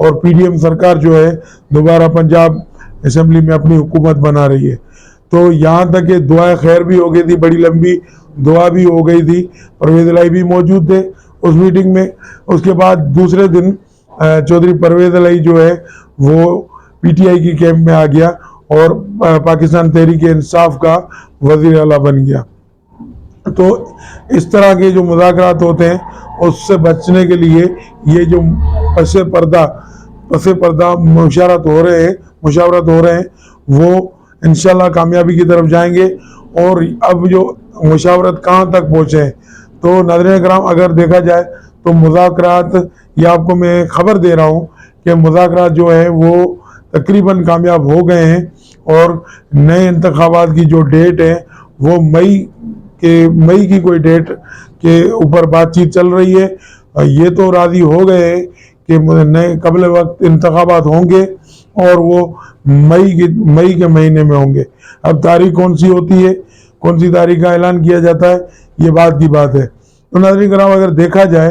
اور P D M سرکار جو ہے دوبارہ پنجاب اسمبلی میں اپنی حکومت بنا رہی ہے. تو یہاں تک کہ دعائے خیر بھی ہو گئی تھی, بڑی لمبی دعا بھی ہو گئی تھی, پرویز الہی بھی موجود تھے اس میٹنگ میں. اس کے بعد دوسرے دن چودھری پرویز الہی جو ہے وہ پی ٹی آئی کی کیمپ میں آ گیا اور پاکستان تحریک انصاف کا وزیر اعلیٰ بن گیا. تو اس طرح کے جو مذاکرات ہوتے ہیں اس سے بچنے کے لیے یہ جو پس پردہ مشاورت ہو رہے ہیں وہ انشاءاللہ کامیابی کی طرف جائیں گے. اور اب جو مشاورت کہاں تک پہنچے ہیں, تو ناظرین کرام اگر دیکھا جائے تو مذاکرات, یہ آپ کو میں خبر دے رہا ہوں کہ مذاکرات جو ہے وہ تقریباً کامیاب ہو گئے ہیں, اور نئے انتخابات کی جو ڈیٹ ہے وہ مئی کی کوئی ڈیٹ کے اوپر بات چیت چل رہی ہے. یہ تو راضی ہو گئے ہیں کہ نئے قبل وقت انتخابات ہوں گے اور وہ مئی کے مہینے میں ہوں گے. اب تاریخ کون سی ہوتی ہے, کون سی تاریخ کا اعلان کیا جاتا ہے, یہ بات کی بات ہے. تو ناظرین کرام اگر دیکھا جائے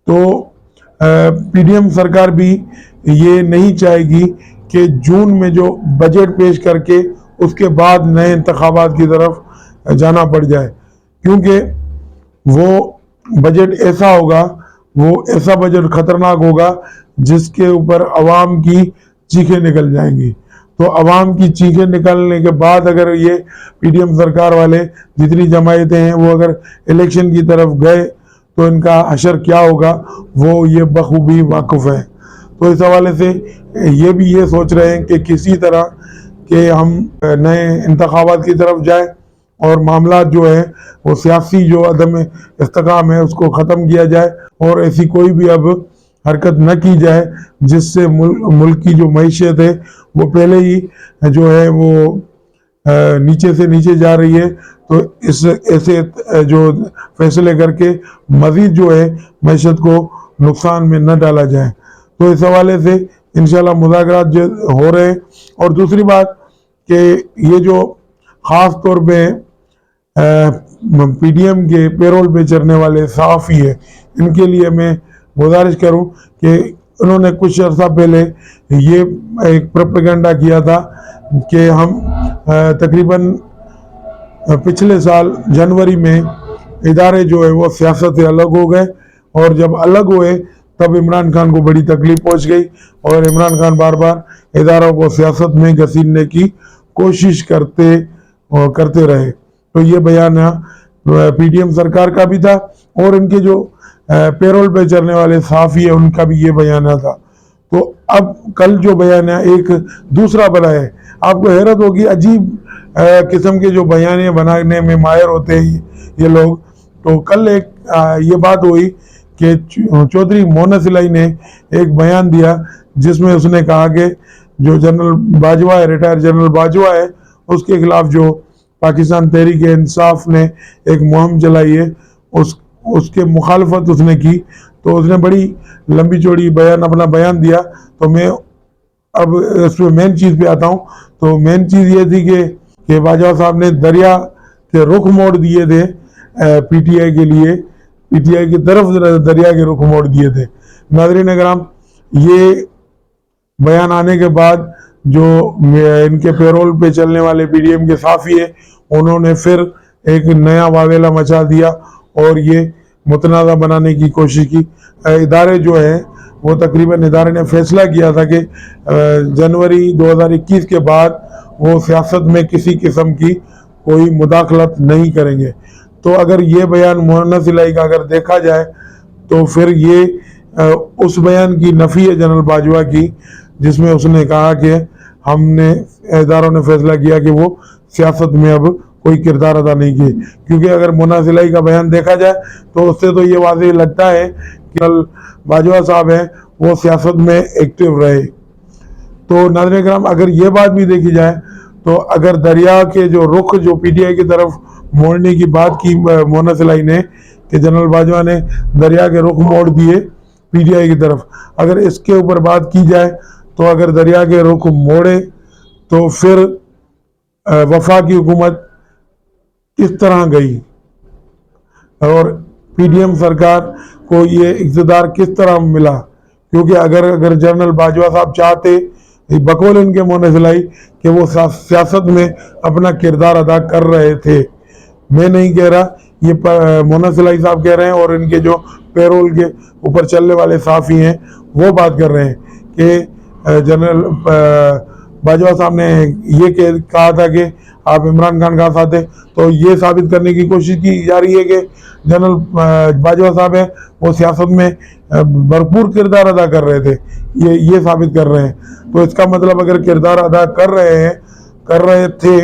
تو پی ڈی ایم سرکار بھی یہ نہیں چاہے گی کہ جون میں جو بجٹ پیش کر کے اس کے بعد نئے انتخابات کی طرف جانا پڑ جائے, کیونکہ وہ بجٹ ایسا ہوگا, وہ ایسا بجٹ خطرناک ہوگا جس کے اوپر عوام کی چیخیں نکل جائیں گی. تو عوام کی چیخیں نکلنے کے بعد اگر یہ پی ڈی ایم سرکار والے جتنی جماعتیں ہیں وہ اگر الیکشن کی طرف گئے تو ان کا حشر کیا ہوگا وہ یہ بخوبی واقف ہے. تو اس حوالے سے یہ بھی یہ سوچ رہے ہیں کہ کسی طرح کہ ہم نئے انتخابات کی طرف جائیں اور معاملات جو ہے وہ سیاسی جو عدم استحکام ہے اس کو ختم کیا جائے, اور ایسی کوئی بھی اب حرکت نہ کی جائے جس سے ملک کی جو معیشت ہے وہ پہلے ہی جو ہے وہ نیچے سے نیچے جا رہی ہے. تو ایسے جو فیصلے کر کے مزید جو ہے معیشت کو نقصان میں نہ ڈالا جائے. تو اس حوالے سے انشاءاللہ مذاکرات جو ہو رہے ہیں. اور دوسری بات کہ یہ جو خاص طور پہ پی ڈی ایم کے پیرول پہ چڑھنے والے صحافی ہیں, ان کے لیے میں گزارش کروں کہ انہوں نے کچھ عرصہ پہلے یہ ایک پروپیگنڈا کیا تھا کہ ہم تقریباً پچھلے سال جنوری میں ادارے جو ہے وہ سیاست سے الگ ہو گئے, اور جب الگ ہوئے تب عمران خان کو بڑی تکلیف پہنچ گئی, اور عمران خان بار بار اداروں کو سیاست میں گھسیٹنے کی کوشش کرتے رہے. تو یہ بیان پی ڈی ایم سرکار کا بھی تھا, اور ان کے جو پیرول پہ چلنے والے صحافی ہیں ان کا بھی یہ بیانہ تھا. تو اب کل جو بیان ہے ایک دوسرا بنا ہے. آپ کو حیرت ہوگی, عجیب قسم کے جو بیانے بنانے میں ماہر ہوتے ہیں یہ لوگ. تو کل ایک یہ بات ہوئی کہ چودھری مونس الہی نے ایک بیان دیا جس میں اس نے کہا کہ جو جنرل باجوہ ہے, ریٹائر جنرل باجوہ ہے, اس کے خلاف جو پاکستان تحریک انصاف نے ایک مہم چلائی ہے اس کے مخالفت اس نے کی. تو اس نے بڑی لمبی چوڑی اپنا بیان دیا. تو میں اب اس میں مین چیز پہ آتا ہوں. تو مین چیز یہ تھی کہ باجوہ صاحب نے دریا کے رخ موڑ دیے تھے پی ٹی آئی کے لیے, پی ٹی آئی کی طرف دریا کے رخ موڑ دیے تھے. ناظرین اکرام, یہ بیان آنے کے بعد جو ان کے پیرول پہ چلنے والے پی ڈی ایم کے صحافی ہیں انہوں نے پھر ایک نیا واویلا مچا دیا اور یہ متنازع بنانے کی کوشش کی. ادارے جو ہیں وہ تقریباً ادارے نے فیصلہ کیا تھا کہ جنوری 2021 کے بعد وہ سیاست میں کسی قسم کی کوئی مداخلت نہیں کریں گے. تو اگر یہ بیان مونس الہی کا اگر دیکھا جائے تو پھر یہ اس بیان کی نفی ہے جنرل باجوہ کی, جس میں اس نے کہا کہ اداروں نے فیصلہ کیا کہ وہ سیاست میں اب کوئی کردار ادا نہیں کیے. کیونکہ اگر مونس الہی کا بیان دیکھا جائے تو اس سے تو یہ واضح لگتا ہے کہ باجوہ صاحب ہیں وہ سیاست میں ایکٹیو رہے. تو ناظرین کرام اگر یہ بات بھی دیکھی جائے تو اگر دریا کے جو رخ جو پی ٹی آئی کی طرف موڑنے کی بات کی مونس الہی نے کہ جنرل باجوہ نے دریا کے رخ موڑ دیے پی ٹی آئی کی طرف, اگر اس کے اوپر بات کی جائے تو اگر دریا کے رخ موڑے تو پھر وفاقی حکومت کس طرح گئی اور پی ڈی ایم سرکار کو یہ اقتدار کس طرح ملا, کیونکہ اگر جنرل باجوہ صاحب چاہتے بقول ان کے مونسلائی کہ وہ سیاست میں اپنا کردار ادا کر رہے تھے، میں نہیں کہہ رہا، یہ مونسلائی صاحب کہہ رہے ہیں اور ان کے جو پیرول کے اوپر چلنے والے صحافی ہیں وہ بات کر رہے ہیں کہ جنرل باجوہ صاحب نے یہ کہا تھا کہ آپ عمران خان کا ساتھ ہیں، تو یہ ثابت کرنے کی کوشش کی جا رہی ہے کہ جنرل باجوہ صاحب ہیں وہ سیاست میں بھرپور کردار ادا کر رہے تھے، یہ ثابت کر رہے ہیں۔ تو اس کا مطلب اگر کردار ادا کر رہے تھے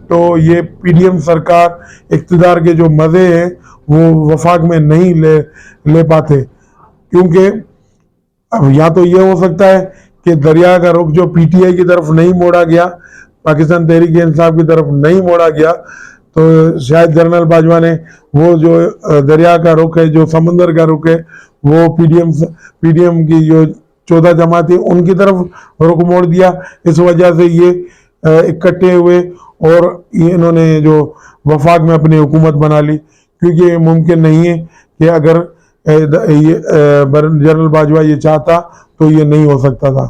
تو یہ پی ڈی ایم سرکار اقتدار کے جو مزے ہیں وہ وفاق میں نہیں لے پاتے، کیونکہ اب یا تو یہ ہو سکتا ہے کہ دریا کا رخ جو پی ٹی آئی کی طرف نہیں موڑا گیا، پاکستان تحریک انصاف کی طرف نہیں موڑا گیا، تو شاید جنرل باجوہ نے وہ جو دریا کا رخ ہے، جو سمندر کا رخ ہے، وہ پی ڈی ایم کی جو 14 جماعتیں ان کی طرف رخ موڑ دیا، اس وجہ سے یہ اکٹھے ہوئے اور انہوں نے جو وفاق میں اپنی حکومت بنا لی، کیونکہ یہ ممکن نہیں ہے کہ اگر جنرل باجوہ یہ چاہتا تو یہ نہیں ہو سکتا تھا۔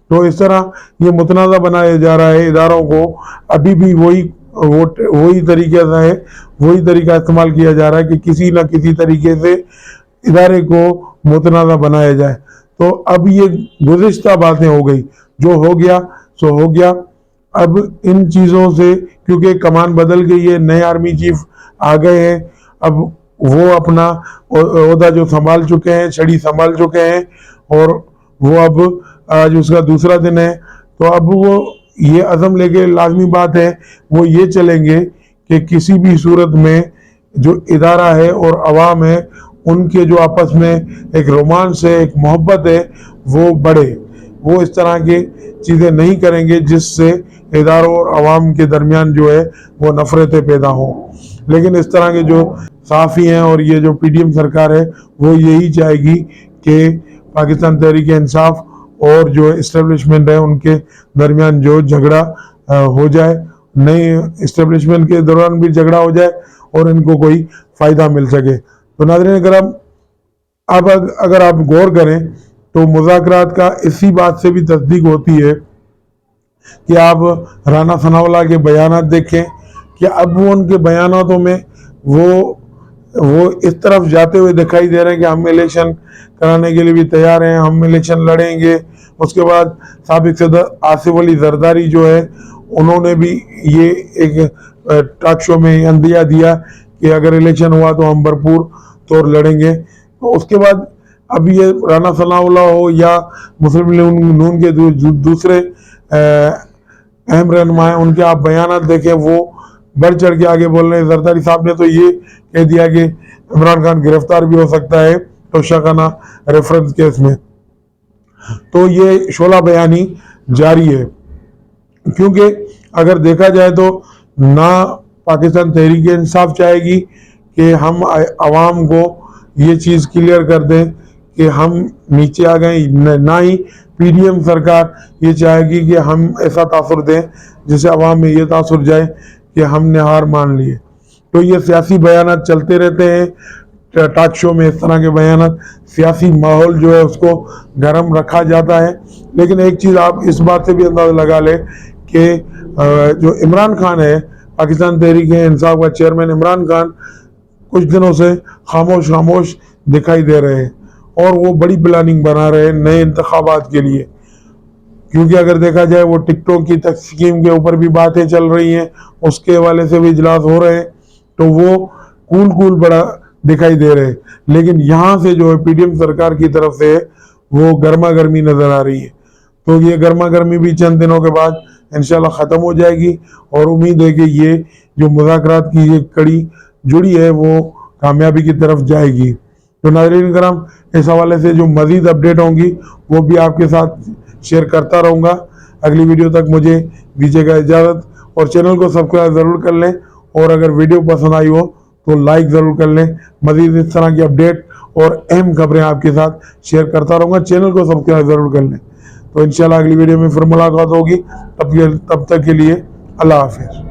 تو اس طرح یہ متنازع بنایا جا رہا ہے اداروں کو، ابھی بھی وہی طریقہ ہے، وہی طریقہ استعمال کیا جا رہا ہے کہ کسی نہ کسی طریقے سے ادارے کو متنازع بنایا جائے۔ تو اب یہ گزشتہ باتیں ہو گئی، جو ہو گیا سو ہو گیا۔ اب ان چیزوں سے کیونکہ کمان بدل گئی ہے، نئے آرمی چیف آ گئے ہیں، اب وہ اپنا عہدہ جو سنبھال چکے ہیں، چھڑی سنبھال چکے ہیں، اور وہ اب آج اس کا دوسرا دن ہے، تو اب وہ یہ عزم لے کے لازمی بات ہے وہ یہ چلیں گے کہ کسی بھی صورت میں جو ادارہ ہے اور عوام ہے ان کے جو آپس میں ایک رومانس ہے، ایک محبت ہے، وہ بڑھے۔ وہ اس طرح کی چیزیں نہیں کریں گے جس سے اداروں اور عوام کے درمیان جو ہے وہ نفرتیں پیدا ہوں۔ لیکن اس طرح کے جو صحافی ہیں اور یہ جو پی ڈی ایم سرکار ہے وہ یہی چاہے گی کہ پاکستان تحریک انصاف اور جو اسٹیبلشمنٹ ہے ان کے درمیان جو جھگڑا ہو جائے، نئی اسٹیبلشمنٹ کے دوران بھی جھگڑا ہو جائے اور ان کو کوئی فائدہ مل سکے۔ تو ناظرین کرام، اب اگر آپ غور کریں تو مذاکرات کا اسی بات سے بھی تصدیق ہوتی ہے کہ آپ رانا ثناء اللہ کے بیانات دیکھیں کہ اب وہ ان کے بیاناتوں میں وہ اس طرف جاتے ہوئے دکھائی دے رہے ہیں کہ ہم الیکشن کرانے کے لیے بھی تیار ہیں، ہم الیکشن لڑیں گے۔ اس کے بعد سابق صدر آصف علی زرداری جو ہے انہوں نے بھی یہ ایک ٹاک شو میں عندیہ دیا کہ اگر الیکشن ہوا تو ہم بھرپور طور لڑیں گے۔ تو اس کے بعد اب یہ رانا ثناء اللہ ہو یا مسلم لیگ نون کے دوسرے اہم رہنما ہیں، ان کے آپ بیانات دیکھیں، وہ بڑھ چڑھ کے آگے بول رہے ہیں۔ زرداری صاحب نے تو یہ کہہ دیا کہ عمران خان گرفتار بھی ہو سکتا ہے توشہ ریفرنس کیس میں۔ تو یہ شعلہ بیانی جاری ہے، کیونکہ اگر دیکھا جائے تو نہ پاکستان تحریک انصاف چاہے گی کہ ہم عوام کو یہ چیز کلیئر کر دیں کہ ہم نیچے آ گئے، نہ ہی پی ڈی ایم سرکار یہ چاہے گی کہ ہم ایسا تاثر دیں جسے عوام میں یہ تاثر جائے کہ ہم نے ہار مان لیے۔ تو یہ سیاسی بیانات چلتے رہتے ہیں، ٹاک شو میں اس طرح کے بیانات، سیاسی ماحول جو ہے اس کو گرم رکھا جاتا ہے۔ لیکن ایک چیز آپ اس بات سے بھی اندازہ لگا لیں کہ جو عمران خان ہے، پاکستان تحریک انصاف کا چیئرمین عمران خان، کچھ دنوں سے خاموش دکھائی دے رہے ہیں اور وہ بڑی پلاننگ بنا رہے ہیں نئے انتخابات کے لیے، کیونکہ اگر دیکھا جائے وہ ٹک ٹاک کی اسکیم کے اوپر بھی باتیں چل رہی ہیں، اس کے حوالے سے بھی اجلاس ہو رہے ہیں، تو وہ کول بڑا دکھائی دے رہے ہیں۔ لیکن یہاں سے جو ہے پی ڈی ایم سرکار کی طرف سے وہ گرما گرمی نظر آ رہی ہے، تو یہ گرما گرمی بھی چند دنوں کے بعد انشاءاللہ ختم ہو جائے گی، اور امید ہے کہ یہ جو مذاکرات کی یہ کڑی جڑی ہے وہ کامیابی کی طرف جائے گی۔ تو ناظرین کرام، اس حوالے سے جو مزید اپڈیٹ ہوں گی وہ بھی آپ کے ساتھ شیئر کرتا رہوں گا۔ اگلی ویڈیو تک مجھے دیجیے گا اجازت، اور چینل کو سبسکرائب ضرور کر لیں، اور اگر ویڈیو پسند آئی ہو تو لائک ضرور کر لیں۔ مزید اس طرح کی اپڈیٹ اور اہم خبریں آپ کے ساتھ شیئر کرتا رہوں گا، چینل کو سبسکرائب ضرور کر لیں۔ تو انشاءاللہ اگلی ویڈیو میں پھر ملاقات ہوگی، تب تک کے لیے اللہ حافظ۔